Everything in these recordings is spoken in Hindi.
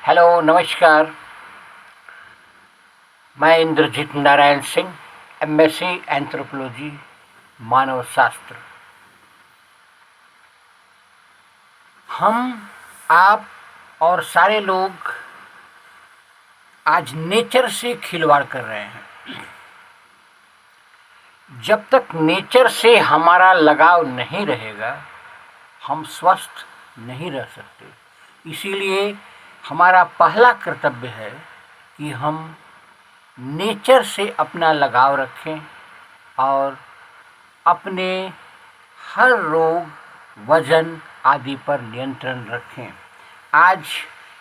हेलो, नमस्कार। मैं इंद्रजीत नारायण सिंह, एमएससी एंथ्रोपोलॉजी, मानव शास्त्र। हम, आप और सारे लोग आज नेचर से खिलवाड़ कर रहे हैं। जब तक नेचर से हमारा लगाव नहीं रहेगा, हम स्वस्थ नहीं रह सकते। इसीलिए हमारा पहला कर्तव्य है कि हम नेचर से अपना लगाव रखें और अपने हर रोग, वजन आदि पर नियंत्रण रखें। आज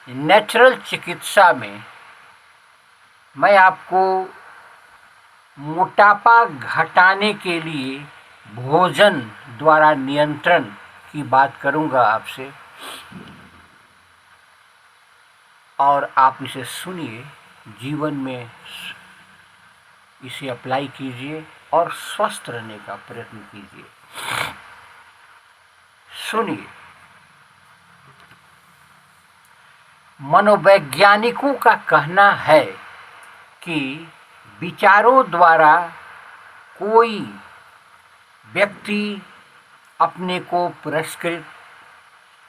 नेचुरल चिकित्सा में मैं आपको मोटापा घटाने के लिए भोजन द्वारा नियंत्रण की बात करूंगा आपसे, और आप इसे सुनिए, जीवन में इसे अप्लाई कीजिए और स्वस्थ रहने का प्रयत्न कीजिए। सुनिए, मनोवैज्ञानिकों का कहना है कि विचारों द्वारा कोई व्यक्ति अपने को पुरस्कृत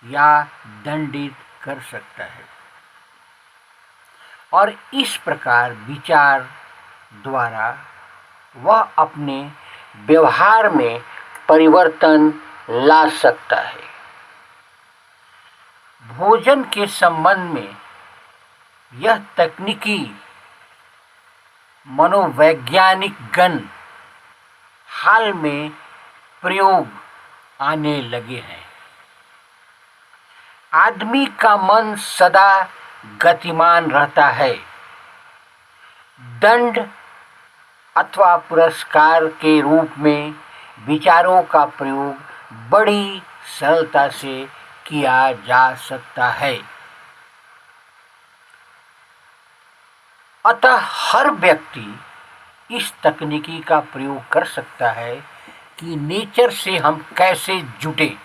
या दंडित कर सकता है, और इस प्रकार विचार द्वारा वह अपने व्यवहार में परिवर्तन ला सकता है। भोजन के संबंध में यह तकनीकी मनोवैज्ञानिक गण हाल में प्रयोग आने लगे हैं। आदमी का मन सदा गतिमान रहता है। दंड अथवा पुरस्कार के रूप में विचारों का प्रयोग बड़ी सरलता से किया जा सकता है। अतः हर व्यक्ति इस तकनीकी का प्रयोग कर सकता है कि नेचर से हम कैसे जुड़े।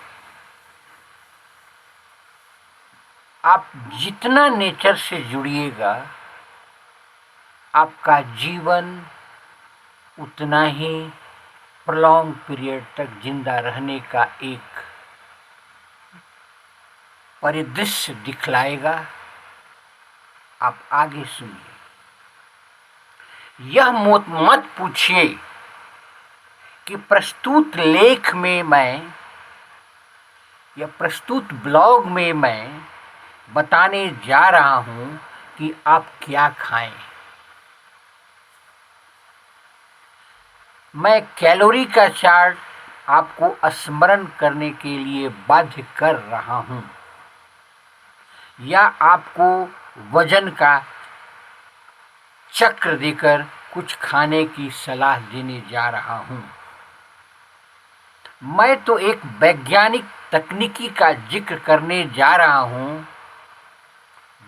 आप जितना नेचर से जुड़िएगा, आपका जीवन उतना ही प्रलॉन्ग पीरियड तक जिंदा रहने का एक परिदृश्य दिखलाएगा। आप आगे सुनिए। यह मत पूछिए कि प्रस्तुत लेख में मैं या प्रस्तुत ब्लॉग में मैं बताने जा रहा हूं कि आप क्या खाएं। मैं कैलोरी का चार्ट आपको स्मरण करने के लिए बाध्य कर रहा हूं, या आपको वजन का चक्र देकर कुछ खाने की सलाह देने जा रहा हूं। मैं तो एक वैज्ञानिक तकनीकी का जिक्र करने जा रहा हूं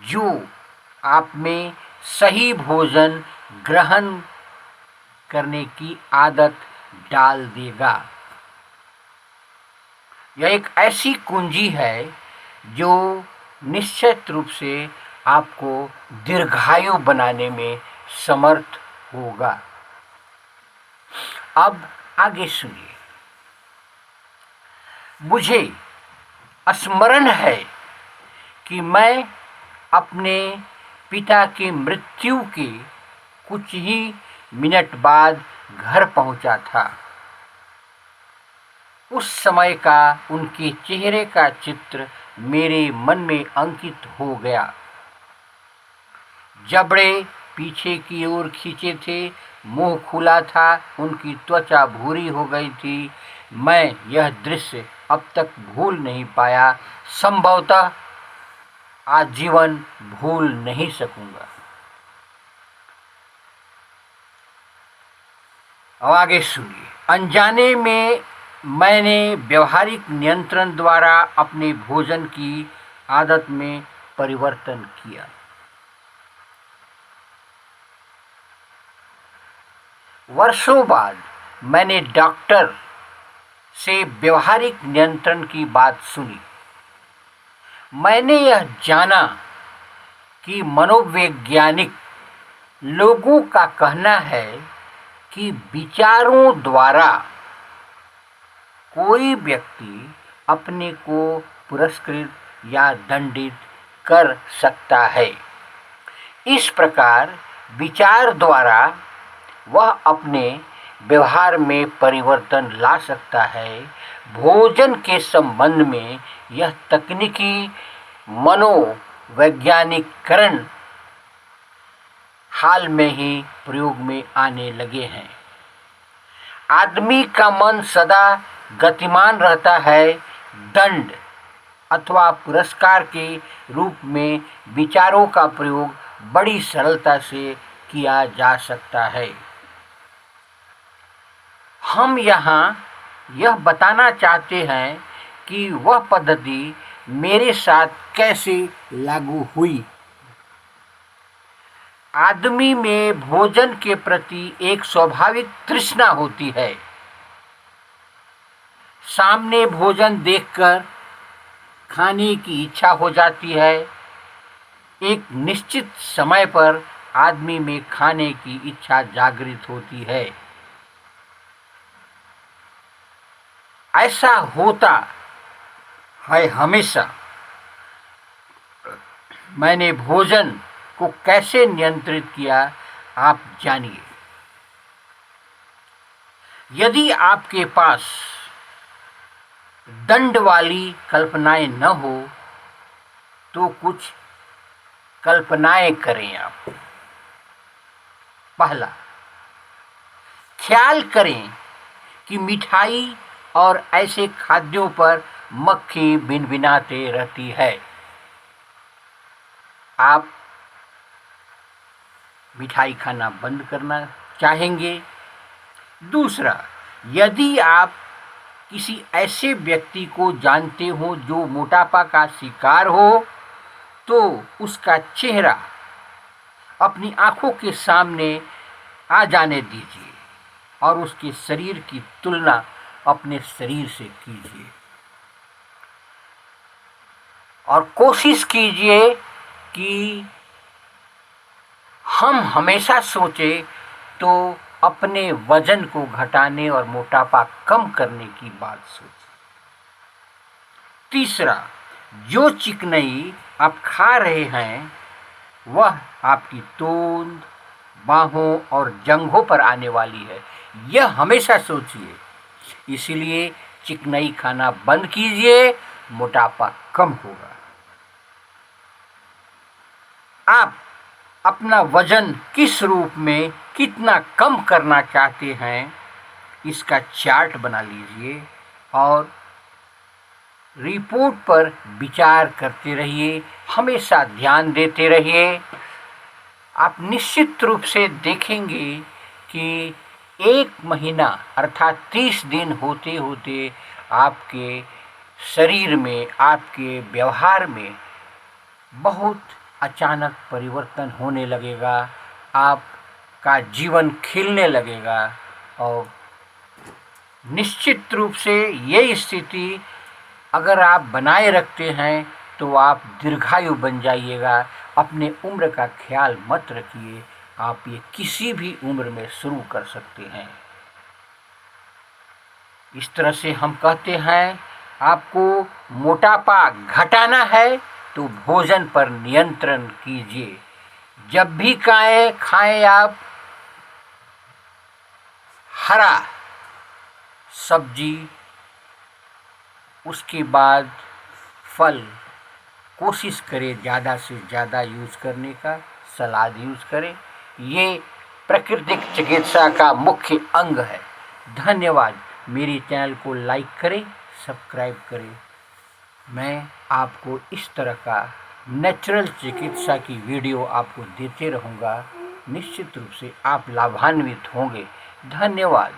जो आप में सही भोजन ग्रहण करने की आदत डाल देगा। यह एक ऐसी कुंजी है जो निश्चित रूप से आपको दीर्घायु बनाने में समर्थ होगा। अब आगे सुनिए। मुझे स्मरण है कि मैं अपने पिता की मृत्यु के कुछ ही मिनट बाद घर पहुंचा था। उस समय का उनके चेहरे का चित्र मेरे मन में अंकित हो गया। जबड़े पीछे की ओर खींचे थे, मुंह खुला था, उनकी त्वचा भूरी हो गई थी। मैं यह दृश्य अब तक भूल नहीं पाया, संभवतः आजीवन भूल नहीं सकूंगा। अब आगे सुनिए। अनजाने में मैंने व्यवहारिक नियंत्रण द्वारा अपने भोजन की आदत में परिवर्तन किया। वर्षों बाद मैंने डॉक्टर से व्यवहारिक नियंत्रण की बात सुनी। मैंने यह जाना कि मनोवैज्ञानिक लोगों का कहना है कि विचारों द्वारा कोई व्यक्ति अपने को पुरस्कृत या दंडित कर सकता है। इस प्रकार विचार द्वारा वह अपने व्यवहार में परिवर्तन ला सकता है। भोजन के संबंध में यह तकनीकी मनोवैज्ञानिकरण हाल में ही प्रयोग में आने लगे हैं। आदमी का मन सदा गतिमान रहता है। दंड अथवा पुरस्कार के रूप में विचारों का प्रयोग बड़ी सरलता से किया जा सकता है। हम यहाँ यह बताना चाहते हैं कि वह पद्धति मेरे साथ कैसे लागू हुई। आदमी में भोजन के प्रति एक स्वाभाविक तृष्णा होती है। सामने भोजन देखकर खाने की इच्छा हो जाती है। एक निश्चित समय पर आदमी में खाने की इच्छा जागृत होती है। ऐसा होता है हमेशा। मैंने भोजन को कैसे नियंत्रित किया, आप जानिए। यदि आपके पास दंड वाली कल्पनाएं न हो तो कुछ कल्पनाएं करें आप। पहला, ख्याल करें कि मिठाई और ऐसे खाद्यों पर मक्खी भिनभिनाते रहती है। आप मिठाई खाना बंद करना चाहेंगे। दूसरा, यदि आप किसी ऐसे व्यक्ति को जानते हो जो मोटापा का शिकार हो तो उसका चेहरा अपनी आंखों के सामने आ जाने दीजिए और उसके शरीर की तुलना अपने शरीर से कीजिए और कोशिश कीजिए कि हम हमेशा सोचें तो अपने वजन को घटाने और मोटापा कम करने की बात सोचें। तीसरा, जो चिकनाई आप खा रहे हैं वह आपकी तोंद, बाहों और जंघों पर आने वाली है, यह हमेशा सोचिए। इसलिए चिकनाई खाना बंद कीजिए, मोटापा कम होगा। आप अपना वजन किस रूप में कितना कम करना चाहते हैं इसका चार्ट बना लीजिए और रिपोर्ट पर विचार करते रहिए, हमेशा ध्यान देते रहिए। आप निश्चित रूप से देखेंगे कि 1 महीना अर्थात 30 दिन होते होते आपके शरीर में, आपके व्यवहार में बहुत अचानक परिवर्तन होने लगेगा। आपका जीवन खिलने लगेगा और निश्चित रूप से ये स्थिति अगर आप बनाए रखते हैं तो आप दीर्घायु बन जाइएगा। अपने उम्र का ख्याल मत रखिए, आप ये किसी भी उम्र में शुरू कर सकते हैं। इस तरह से हम कहते हैं आपको मोटापा घटाना है तो भोजन पर नियंत्रण कीजिए। जब भी खाएं आप हरा सब्जी, उसके बाद फल कोशिश करें ज़्यादा से ज़्यादा यूज़ करने का, सलाद यूज़ करें। ये प्राकृतिक चिकित्सा का मुख्य अंग है। धन्यवाद। मेरे चैनल को लाइक करें, सब्सक्राइब करें। मैं आपको इस तरह का नेचुरल चिकित्सा की वीडियो आपको देते रहूँगा। निश्चित रूप से आप लाभान्वित होंगे। धन्यवाद।